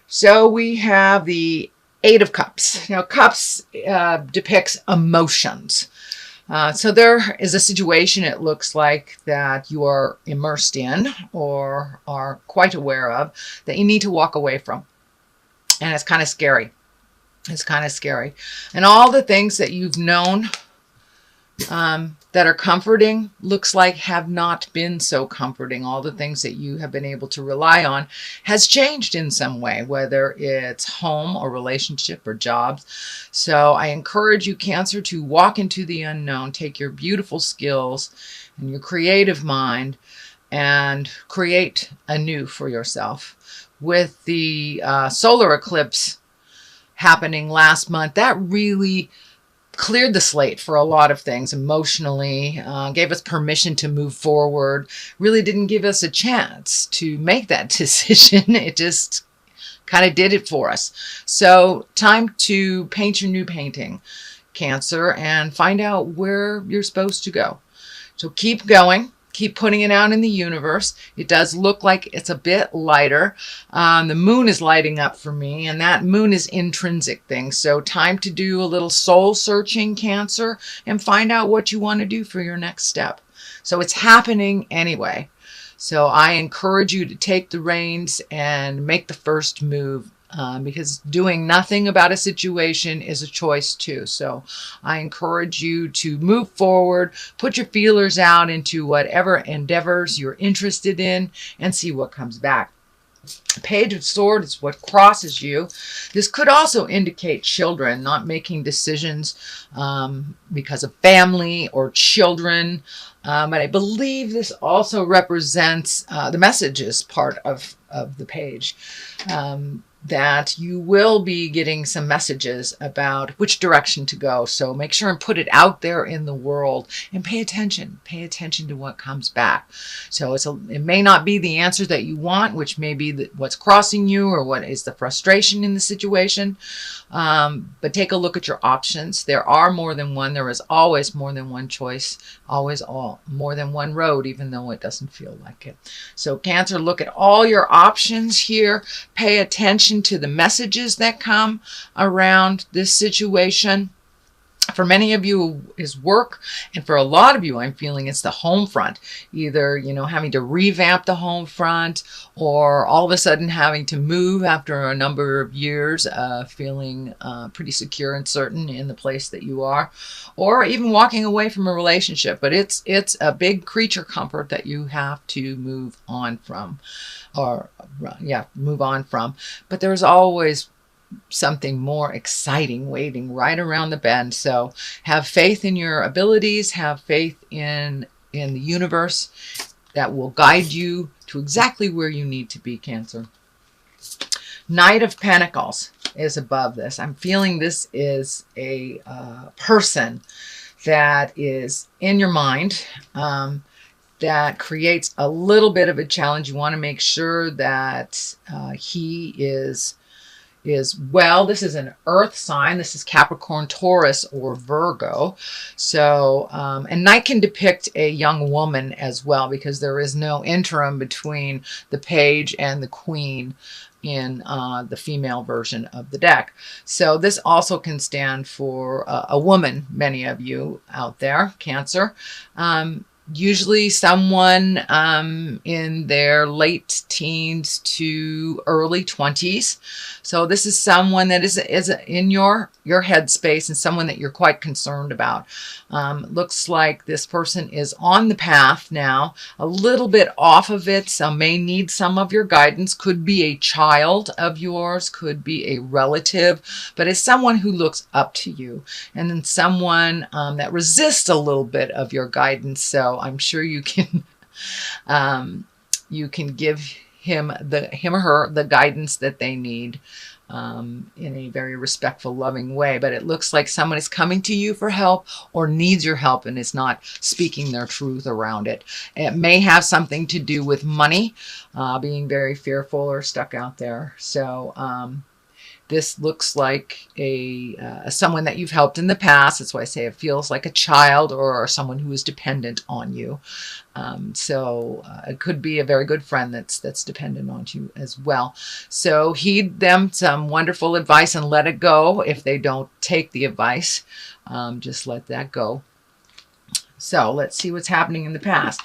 So we have the Eight of Cups. Now, Cups depicts emotions. So there is a situation, it looks like, that you are immersed in or are quite aware of that you need to walk away from. And it's kind of scary. It's kind of scary. And all the things that you've known that are comforting, looks like have not been so comforting. All the things that you have been able to rely on has changed in some way, whether it's home or relationship or jobs. So I encourage you, Cancer, to walk into the unknown, take your beautiful skills and your creative mind and create anew for yourself. With the solar eclipse happening last month, that really cleared the slate for a lot of things emotionally, gave us permission to move forward, really didn't give us a chance to make that decision. It just kind of did it for us. So time to paint your new painting, Cancer, and find out where you're supposed to go. So keep going. Keep putting it out in the universe. It does look like it's a bit lighter. The moon is lighting up for me, and that moon is intrinsic things. So time to do a little soul searching, Cancer, and find out what you want to do for your next step. So it's happening anyway. So I encourage you to take the reins and make the first move. Because doing nothing about a situation is a choice too. So I encourage you to move forward, put your feelers out into whatever endeavors you're interested in, and see what comes back. Page of Swords is what crosses you. This could also indicate children not making decisions because of family or children. But I believe this also represents the messages part of the page. That you will be getting some messages about which direction to go. So make sure and put it out there in the world and pay attention. Pay attention to what comes back. So it may not be the answer that you want, which may be what's crossing you or what is the frustration in the situation. But take a look at your options. There are more than one. There is always more than one choice. Always more than one road, even though it doesn't feel like it. So Cancer, look at all your options here. Pay attention to the messages that come around this situation. For many of you is work, and for a lot of you I'm feeling it's the home front. Either, having to revamp the home front, or all of a sudden having to move after a number of years, feeling pretty secure and certain in the place that you are, or even walking away from a relationship. But it's a big creature comfort that you have to move on from. But there's always something more exciting waiting right around the bend. So have faith in your abilities, have faith in the universe that will guide you to exactly where you need to be, Cancer. Knight of Pentacles is above this. I'm feeling this is a person that is in your mind, that creates a little bit of a challenge. You want to make sure that he is well. This is an earth sign. This is Capricorn, Taurus, or Virgo. So, and Knight can depict a young woman as well, because there is no interim between the page and the queen in the female version of the deck. So this also can stand for a woman, many of you out there, Cancer. Usually someone in their late teens to early 20s. So this is someone that is in your headspace and someone that you're quite concerned about. Looks like this person is on the path now, a little bit off of it. So may need some of your guidance. Could be a child of yours, could be a relative, but it's someone who looks up to you, and then someone that resists a little bit of your guidance. So I'm sure you can give him or her the guidance that they need in a very respectful, loving way. But it looks like someone is coming to you for help or needs your help and is not speaking their truth around it. It may have something to do with money, being very fearful or stuck out there. So This looks like someone that you've helped in the past. That's why I say it feels like a child or someone who is dependent on you. So it could be a very good friend that's dependent on you as well. So heed them some wonderful advice and let it go. If they don't take the advice, just let that go. So let's see what's happening in the past.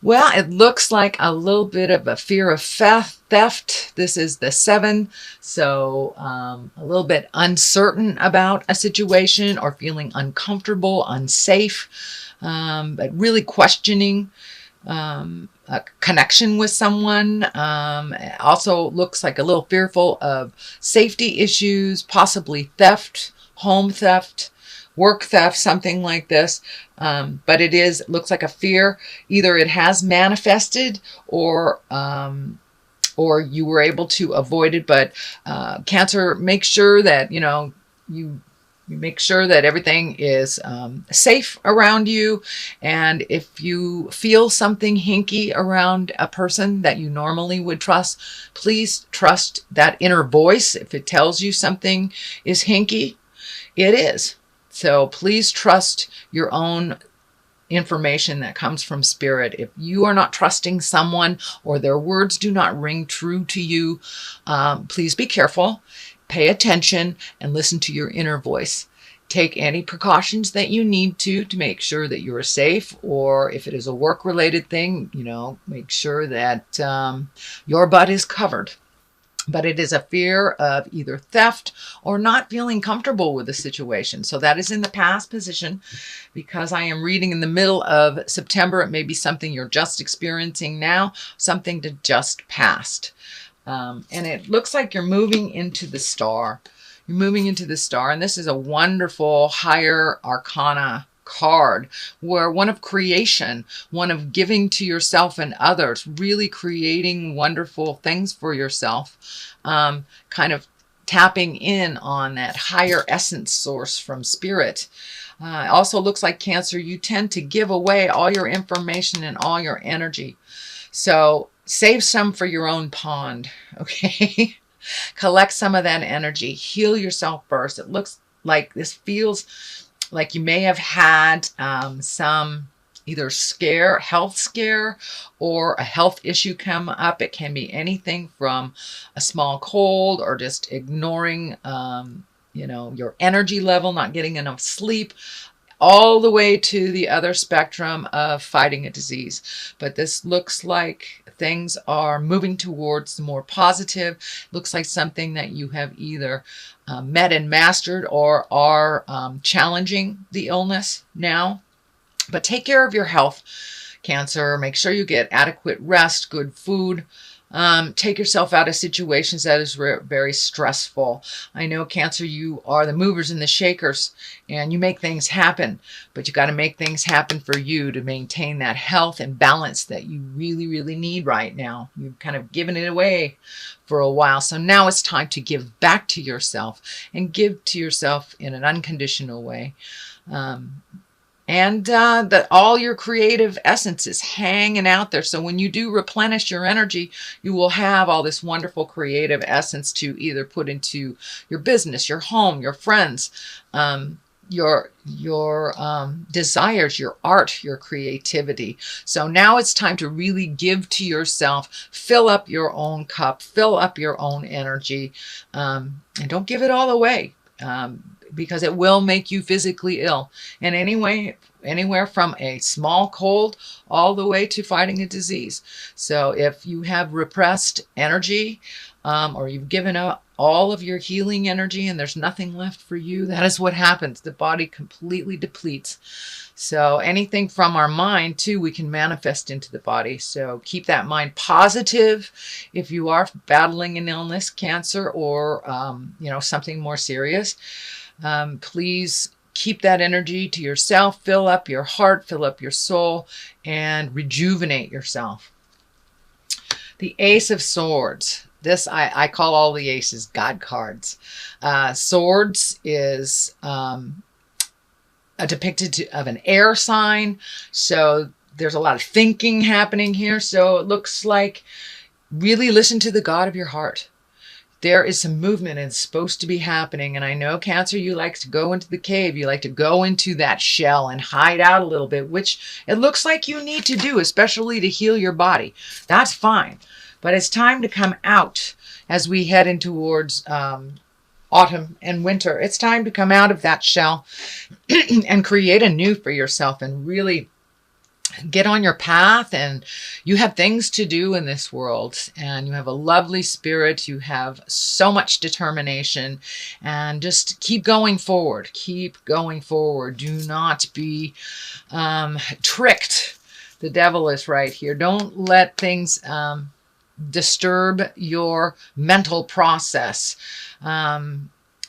Well, it looks like a little bit of a fear of theft. This is the 7. So a little bit uncertain about a situation or feeling uncomfortable, unsafe, but really questioning a connection with someone. It also looks like a little fearful of safety issues, possibly theft, home theft, work theft, something like this. But it looks like a fear. Either it has manifested or you were able to avoid it. But Cancer, make sure that, you make sure that everything is safe around you. And if you feel something hinky around a person that you normally would trust, please trust that inner voice. If it tells you something is hinky, it is. So please trust your own information that comes from spirit. If you are not trusting someone or their words do not ring true to you, please be careful, pay attention, and listen to your inner voice. Take any precautions that you need to make sure that you are safe, or if it is a work-related thing, make sure that your butt is covered. But it is a fear of either theft or not feeling comfortable with the situation. So that is in the past position. Because I am reading in the middle of September, it may be something you're just experiencing now, something to just past. And it looks like you're moving into the star. You're moving into the star, and this is a wonderful higher arcana card, where one of creation, one of giving to yourself and others, really creating wonderful things for yourself, kind of tapping in on that higher essence source from spirit. It also looks like, Cancer, you tend to give away all your information and all your energy. So save some for your own pond, okay? Collect some of that energy. Heal yourself first. It looks like this feels like you may have had some either health scare, or a health issue come up. It can be anything from a small cold or just ignoring, your energy level, not getting enough sleep, all the way to the other spectrum of fighting a disease. But this looks like things are moving towards the more positive. Looks like something that you have either met and mastered or are challenging the illness now. But take care of your health, Cancer. Make sure you get adequate rest, good food. Take yourself out of situations that is very stressful. I know, Cancer, you are the movers and the shakers, and you make things happen, but you got to make things happen for you to maintain that health and balance that you really, really need right now. You've kind of given it away for a while, so now it's time to give back to yourself, and give to yourself in an unconditional way. And that all your creative essence is hanging out there. So when you do replenish your energy, you will have all this wonderful creative essence to either put into your business, your home, your friends, your desires, your art, your creativity. So now it's time to really give to yourself, fill up your own cup, fill up your own energy, and don't give it all away. Because it will make you physically ill. And anywhere from a small cold all the way to fighting a disease. So if you have repressed energy, or you've given up all of your healing energy and there's nothing left for you, that is what happens. The body completely depletes. So anything from our mind too, we can manifest into the body. So keep that mind positive if you are battling an illness, cancer, or something more serious. Please keep that energy to yourself, fill up your heart, fill up your soul, and rejuvenate yourself. The Ace of Swords. This, I call all the aces God cards. Swords is depicted of an air sign. So there's a lot of thinking happening here. So it looks like really listen to the God of your heart. there is some movement and it's supposed to be happening. And I know, Cancer, you like to go into the cave. You like to go into that shell and hide out a little bit, which it looks like you need to do, especially to heal your body. That's fine. But it's time to come out as we head in towards autumn and winter. It's time to come out of that shell and create a new for yourself and really get on your path. And you have things to do in this world, and you have a lovely spirit. You have so much determination, and just keep going forward. Keep going forward. Do not be tricked. The devil is right here. Don't let things disturb your mental process.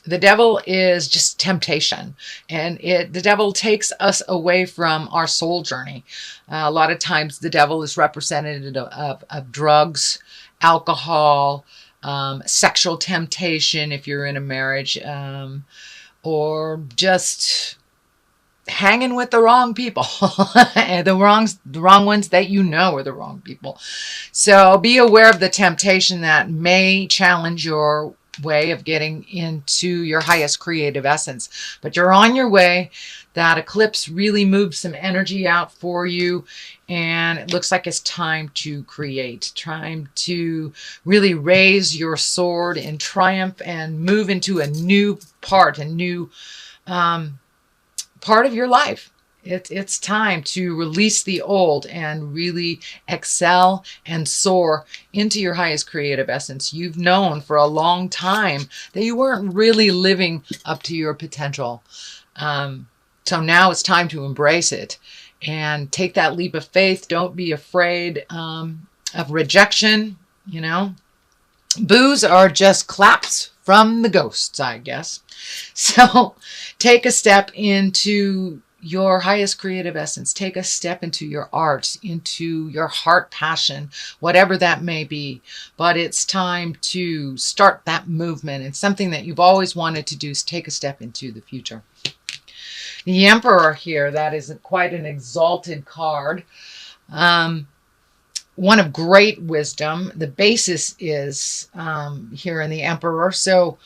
The devil is just temptation, and the devil takes us away from our soul journey. A lot of times the devil is represented of drugs, alcohol, sexual temptation if you're in a marriage, or just hanging with the wrong people, and the wrong ones that you know are the wrong people. So be aware of the temptation that may challenge your way of getting into your highest creative essence. But you're on your way. That eclipse really moved some energy out for you, and it looks like it's time to create, time to really raise your sword in triumph and move into a new part, part of your life. It's time to release the old and really excel and soar into your highest creative essence. You've known for a long time that you weren't really living up to your potential. So now it's time to embrace it and take that leap of faith. Don't be afraid of rejection. You know, boos are just claps from the ghosts, I guess. So take a step into your highest creative essence. Take a step into your art, into your heart passion, whatever that may be. But it's time to start that movement. And something that you've always wanted to do is take a step into the future. The Emperor here, that is quite an exalted card. One of great wisdom. The basis is here in the Emperor. So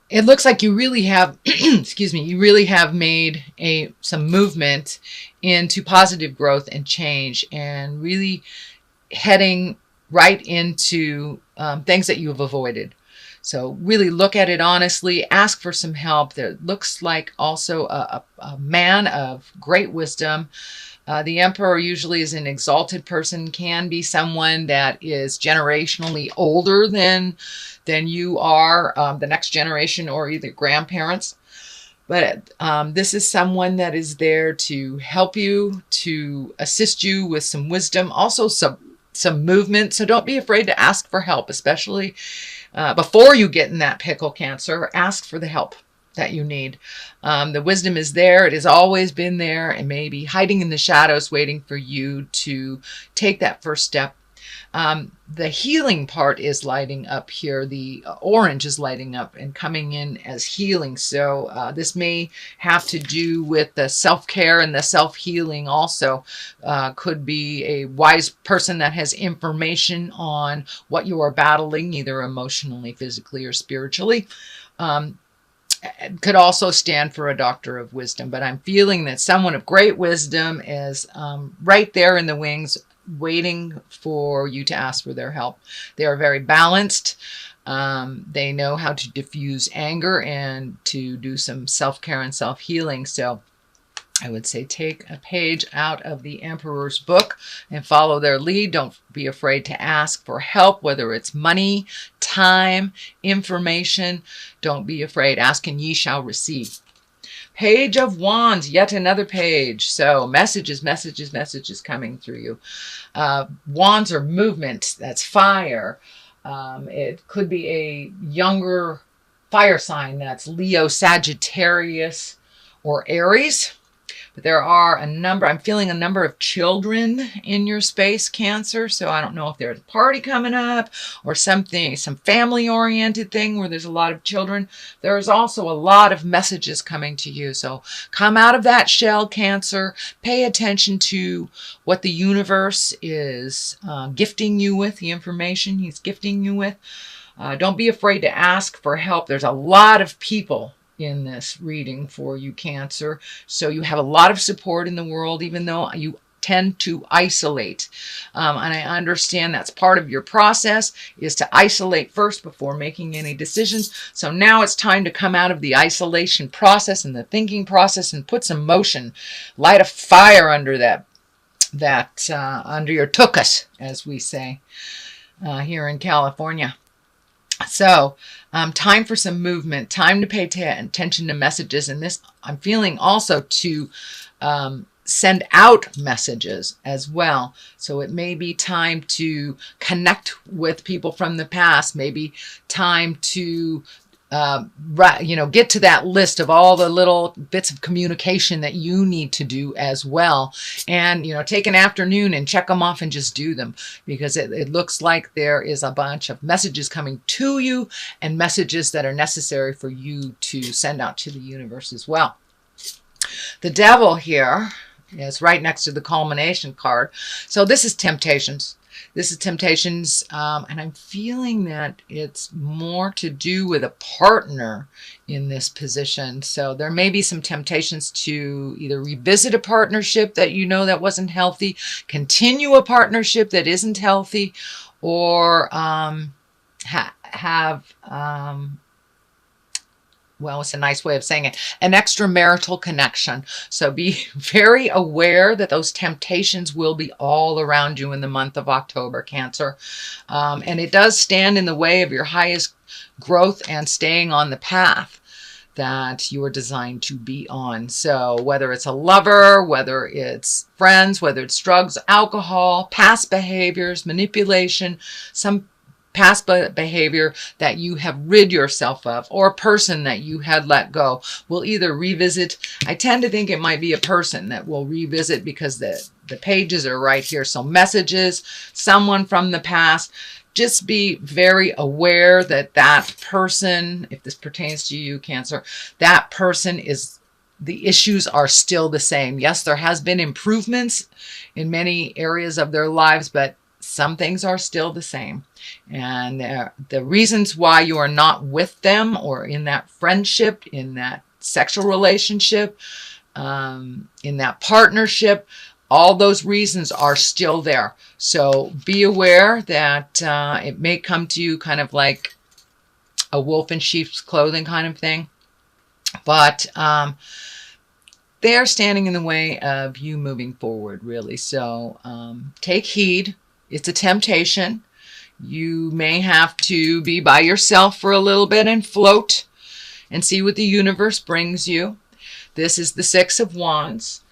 it looks like you really have, excuse me, you really have made some movement into positive growth and change, and really heading right into things that you have avoided. So really look at it honestly, ask for some help. There looks like also a man of great wisdom. The Emperor usually is an exalted person, can be someone that is generationally older than you are, the next generation, or either grandparents. But this is someone that is there to help you, to assist you with some wisdom, also some movement. So don't be afraid to ask for help, especially before you get in that pickle, Cancer. Ask for the help that you need. The wisdom is there. It has always been there, and maybe hiding in the shadows, waiting for you to take that first step. The healing part is lighting up here. The orange is lighting up and coming in as healing. So this may have to do with the self-care and the self-healing also. Could be a wise person that has information on what you are battling, either emotionally, physically, or spiritually. Could also stand for a doctor of wisdom. But I'm feeling that someone of great wisdom is right there in the wings, waiting for you to ask for their help. They are very balanced. They know how to diffuse anger and to do some self-care and self-healing. So I would say take a page out of the Emperor's book and follow their lead. Don't be afraid to ask for help, whether it's money, time, information. Don't be afraid. Ask and ye shall receive. Page of Wands, yet another page. So messages coming through you. Wands are movement. That's fire. It could be a younger fire sign. That's Leo, Sagittarius, or Aries. But there are I'm feeling a number of children in your space, Cancer. So I don't know if there's a party coming up or something, some family-oriented thing where there's a lot of children. There's also a lot of messages coming to you. So come out of that shell, Cancer. Pay attention to what the universe is gifting you with, the information he's gifting you with. Don't be afraid to ask for help. There's a lot of people in this reading for you, Cancer. So you have a lot of support in the world, even though you tend to isolate. And I understand that's part of your process, is to isolate first before making any decisions. So now it's time to come out of the isolation process and the thinking process and put some motion, light a fire under under your tuchus, as we say here in California. So time for some movement, time to pay attention to messages. And this, I'm feeling also to send out messages as well. So it may be time to connect with people from the past, maybe time to get to that list of all the little bits of communication that you need to do as well. And, take an afternoon and check them off and just do them, because it looks like there is a bunch of messages coming to you and messages that are necessary for you to send out to the universe as well. The Devil here is right next to the culmination card. So this is temptations. This is temptations, and I'm feeling that it's more to do with a partner in this position. So there may be some temptations to either revisit a partnership that that wasn't healthy, continue a partnership that isn't healthy, or have well, it's a nice way of saying it, an extramarital connection. So be very aware that those temptations will be all around you in the month of October, Cancer. And it does stand in the way of your highest growth and staying on the path that you are designed to be on. So whether it's a lover, whether it's friends, whether it's drugs, alcohol, past behaviors, manipulation, some past behavior that you have rid yourself of, or a person that you had let go, will either revisit. I tend to think it might be a person that will revisit, because the pages are right here. So messages, someone from the past. Just be very aware that that person, if this pertains to you, Cancer, that person the issues are still the same. Yes, there has been improvements in many areas of their lives, but some things are still the same. And the reasons why you are not with them, or in that friendship, in that sexual relationship, in that partnership, all those reasons are still there. So be aware that it may come to you kind of like a wolf in sheep's clothing kind of thing. But they are standing in the way of you moving forward, really. So take heed. It's a temptation. You may have to be by yourself for a little bit and float and see what the universe brings you. This is the Six of Wands.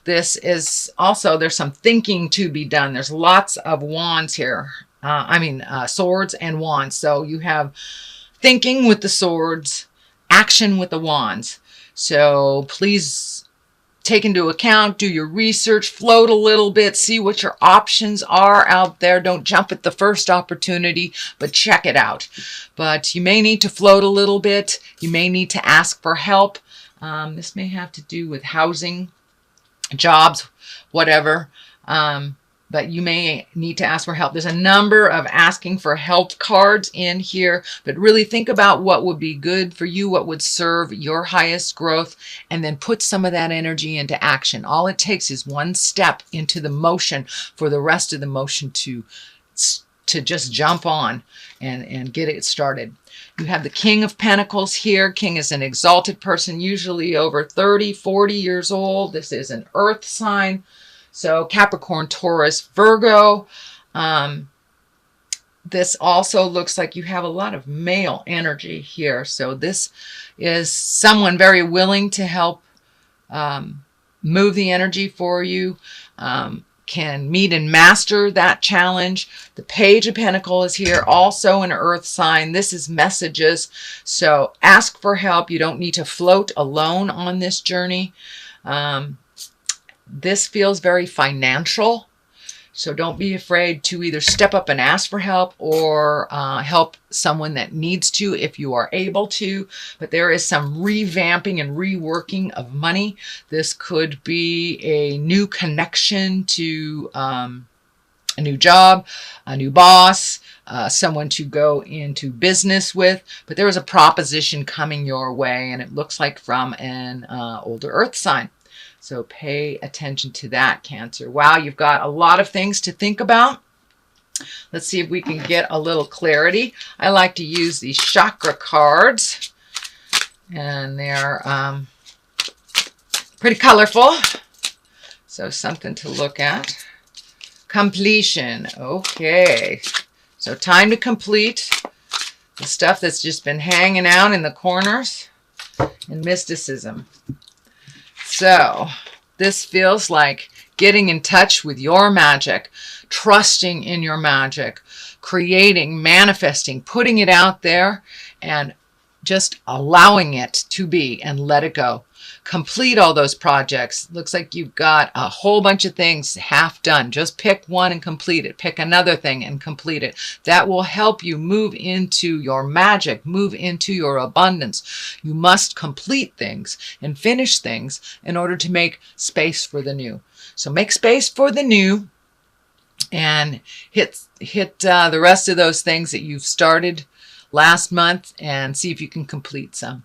This is also, there's some thinking to be done. There's lots of wands here. Swords and wands. So you have thinking with the swords, action with the wands. So please take into account, do your research, float a little bit, see what your options are out there. Don't jump at the first opportunity, but check it out. But you may need to float a little bit. You may need to ask for help. This may have to do with housing, jobs, whatever. But you may need to ask for help. There's a number of asking for help cards in here, but really think about what would be good for you, what would serve your highest growth, and then put some of that energy into action. All it takes is one step into the motion for the rest of the motion to just jump on and get it started. You have the King of Pentacles here. King is an exalted person, usually over 30, 40 years old. This is an earth sign. So Capricorn, Taurus, Virgo. This also looks like you have a lot of male energy here. So this is someone very willing to help move the energy for you, can meet and master that challenge. The Page of Pentacles is here, also an earth sign. This is messages. So ask for help. You don't need to float alone on this journey. This feels very financial, so don't be afraid to either step up and ask for help, or help someone that needs to if you are able to. But there is some revamping and reworking of money. This could be a new connection to a new job, a new boss, someone to go into business with, but there is a proposition coming your way, and it looks like from an older earth sign. So pay attention to that, Cancer. Wow, you've got a lot of things to think about. Let's see if we can get a little clarity. I like to use these chakra cards, and they're pretty colorful. So something to look at. Completion. Okay. So time to complete the stuff that's just been hanging out in the corners, and mysticism. So this feels like getting in touch with your magic, trusting in your magic, creating, manifesting, putting it out there, and just allowing it to be and let it go. Complete all those projects. Looks like you've got a whole bunch of things half done. Just pick one and complete it. Pick another thing and complete it. That will help you move into your magic, move into your abundance. You must complete things and finish things in order to make space for the new. So make space for the new, and hit the rest of those things that you've started last month and see if you can complete some.